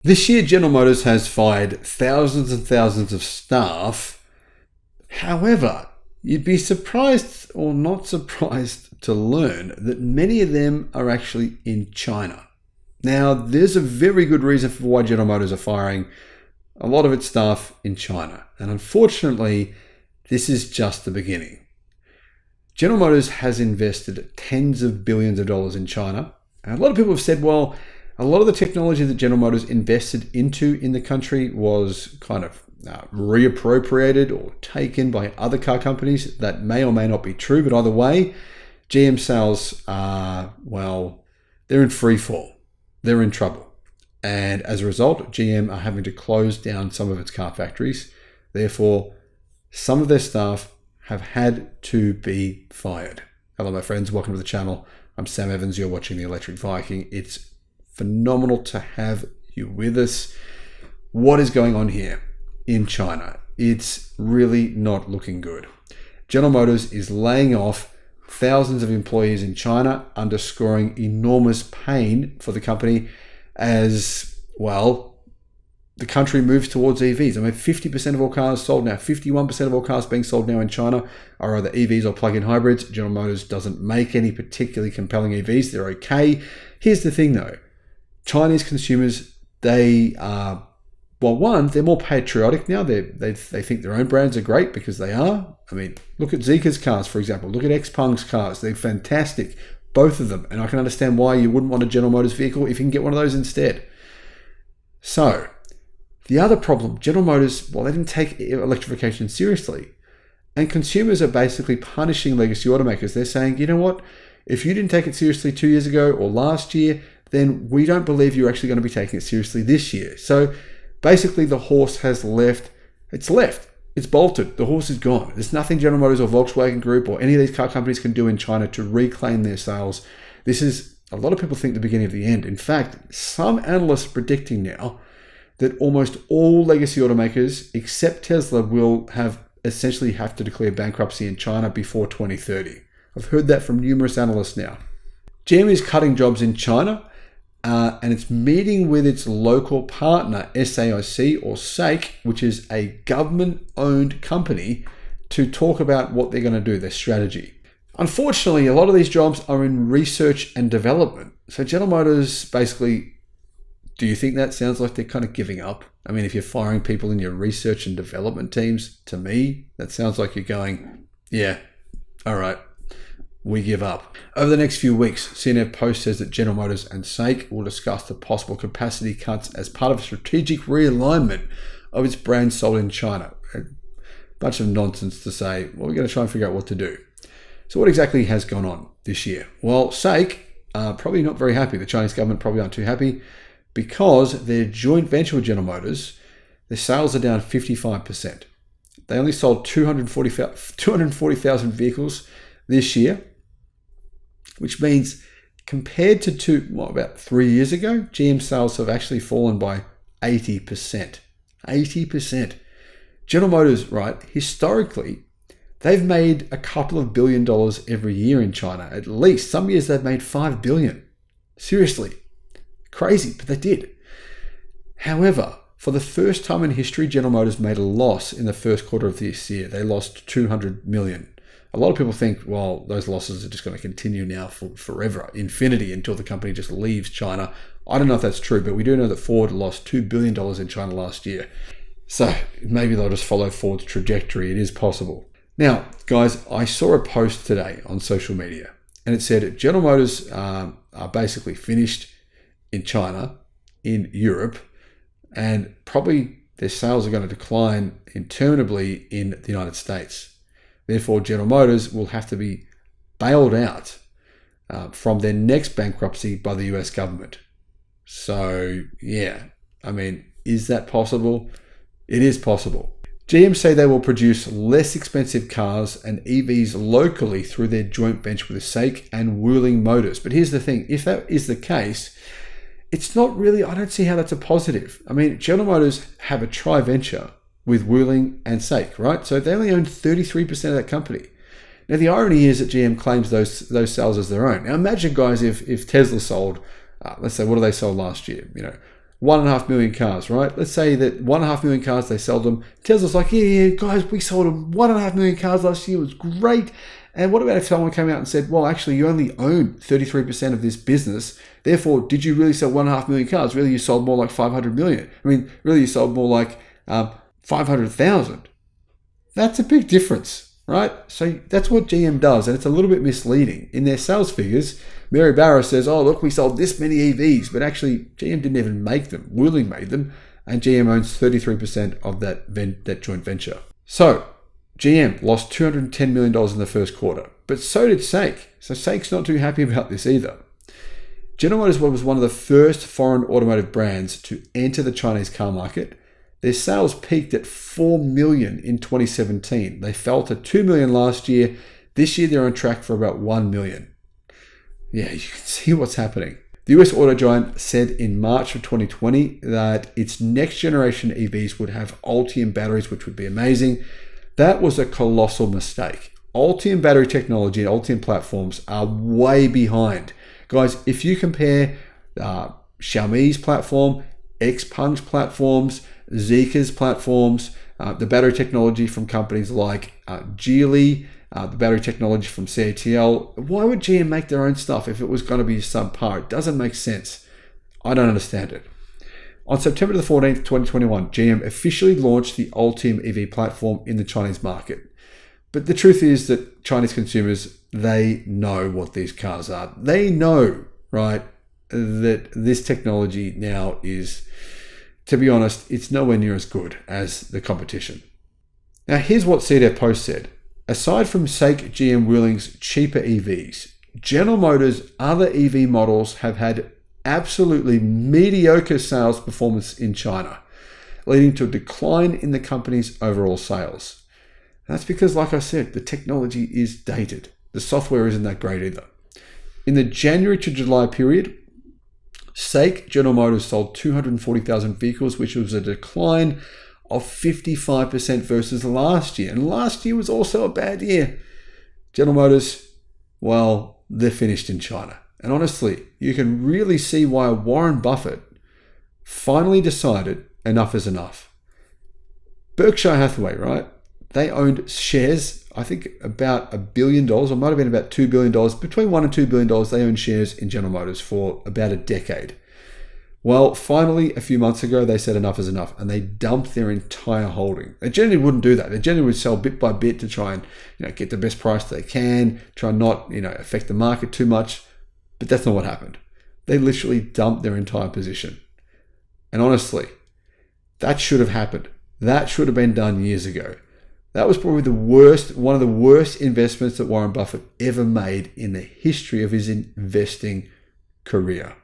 This year, General Motors has fired thousands and thousands of staff. However, you'd be surprised or not surprised to learn that many of them are actually in China. Now, there's a very good reason for why General Motors are firing a lot of its staff in China. And unfortunately, this is just the beginning. General Motors has invested tens of billions of dollars in China. And a lot of people have said, well, a lot of the technology that General Motors invested into in the country was kind of reappropriated or taken by other car companies. That may or may not be true, but either way, GM sales are, well, they're in free fall. They're in trouble. And as a result, GM are having to close down some of its car factories. Therefore, some of their staff have had to be fired. Hello, my friends. Welcome to the channel. I'm Sam Evans. You're watching the Electric Viking. It's phenomenal to have you with us. What is going on here in China? It's really not looking good. General Motors is laying off thousands of employees in China, underscoring enormous pain for the company as, well, the country moves towards EVs. I mean, 50% of all cars sold now, 51% of all cars being sold now in China are either EVs or plug-in hybrids. General Motors doesn't make any particularly compelling EVs. They're okay. Here's the thing though. Chinese consumers, they are, well, one, they're more patriotic now. They think their own brands are great because they are. I mean, look at Zeekr's cars, for example. Look at XPeng's cars. They're fantastic, both of them. And I can understand why you wouldn't want a General Motors vehicle if you can get one of those instead. So, the other problem, General Motors, well, they didn't take electrification seriously. And consumers are basically punishing legacy automakers. They're saying, you know what? If you didn't take it seriously 2 years ago or last year, then we don't believe you're actually going to be taking it seriously this year. So basically the horse has left. It's left. It's bolted. The horse is gone. There's nothing General Motors or Volkswagen Group or any of these car companies can do in China to reclaim their sales. This is, a lot of people think, the beginning of the end. In fact, some analysts are predicting now that almost all legacy automakers except Tesla will essentially have to declare bankruptcy in China before 2030. I've heard that from numerous analysts now. GM is cutting jobs in China. And it's meeting with its local partner, SAIC or SAIC, which is a government-owned company, to talk about what they're going to do, their strategy. Unfortunately, a lot of these jobs are in research and development. So General Motors basically, do you think that sounds like they're kind of giving up? I mean, if you're firing people in your research and development teams, to me, that sounds like you're going, yeah, all right. We give up. Over the next few weeks, CNN Post says that General Motors and SAIC will discuss the possible capacity cuts as part of a strategic realignment of its brands sold in China. A bunch of nonsense to say, well, we're going to try and figure out what to do. So what exactly has gone on this year? Well, SAIC are probably not very happy. The Chinese government probably aren't too happy because their joint venture with General Motors, their sales are down 55%. They only sold 240,000 vehicles this year, which means compared to about 3 years ago, GM sales have actually fallen by 80%. 80%. General Motors, right, historically, they've made a couple of $1 billion every year in China. At least some years they've made $5 billion. Seriously. Crazy, but they did. However, for the first time in history, General Motors made a loss in the first quarter of this year. They lost $200 million. A lot of people think, well, those losses are just going to continue now for forever, infinity, until the company just leaves China. I don't know if that's true, but we do know that Ford lost $2 billion in China last year. So maybe they'll just follow Ford's trajectory. It is possible. Now, guys, I saw a post today on social media, and it said General Motors are basically finished in China, in Europe, and probably their sales are going to decline interminably in the United States. Therefore, General Motors will have to be bailed out from their next bankruptcy by the US government. So, yeah, I mean, is that possible? It is possible. GM say they will produce less expensive cars and EVs locally through their joint venture with SAIC and Wuling Motors. But here's the thing, if that is the case, it's not really, I don't see how that's a positive. I mean, General Motors have a tri-venture with Wuling and SAIC, right? So they only own 33% of that company. Now, the irony is that GM claims those sales as their own. Now, imagine, guys, if Tesla sold, let's say, what did they sell last year? 1.5 million cars, right? Let's say that 1.5 million cars, they sell them. Tesla's like, yeah, guys, we sold them 1.5 million cars last year. It was great. And what about if someone came out and said, well, actually, you only own 33% of this business. Therefore, did you really sell 1.5 million cars? Really, you sold more like 500 million. I mean, really, you sold more like 500,000. That's a big difference, right? So that's what GM does, and it's a little bit misleading. In their sales figures, Mary Barra says, oh, look, we sold this many EVs, but actually GM didn't even make them. Wuling made them, and GM owns 33% of that joint venture. So GM lost $210 million in the first quarter, but so did SAIC. So SAIC's not too happy about this either. General Motors was one of the first foreign automotive brands to enter the Chinese car market. Their sales peaked at 4 million in 2017. They fell to 2 million last year. This year, they're on track for about 1 million. Yeah, you can see what's happening. The US auto giant said in March of 2020 that its next generation EVs would have Ultium batteries, which would be amazing. That was a colossal mistake. Ultium battery technology and Ultium platforms are way behind. Guys, if you compare Xiaomi's platform, Xpeng's platforms, Zeekr's platforms, the battery technology from companies like Geely, the battery technology from CATL. Why would GM make their own stuff if it was going to be subpar? It doesn't make sense. I don't understand it. On September the 14th, 2021, GM officially launched the Ultium EV platform in the Chinese market. But the truth is that Chinese consumers, they know what these cars are. They know, right, that this technology now is, to be honest, it's nowhere near as good as the competition. Now, here's what CDF Post said. Aside from SAIC GM Wuling's cheaper EVs, General Motors' other EV models have had absolutely mediocre sales performance in China, leading to a decline in the company's overall sales. And that's because, like I said, the technology is dated. The software isn't that great either. In the January to July period, SAIC General Motors sold 240,000 vehicles, which was a decline of 55% versus last year. And last year was also a bad year. General Motors, well, they're finished in China. And honestly, you can really see why Warren Buffett finally decided enough is enough. Berkshire Hathaway, right? They owned shares, I think about $1 billion, or might have been about $2 billion, between $1 and $2 billion, they owned shares in General Motors for about a decade. Well, finally, a few months ago, they said enough is enough, and they dumped their entire holding. They generally wouldn't do that. They generally would sell bit by bit to try and get the best price they can, try and not affect the market too much. But that's not what happened. They literally dumped their entire position. And honestly, that should have happened. That should have been done years ago. That was probably one of the worst investments that Warren Buffett ever made in the history of his investing career.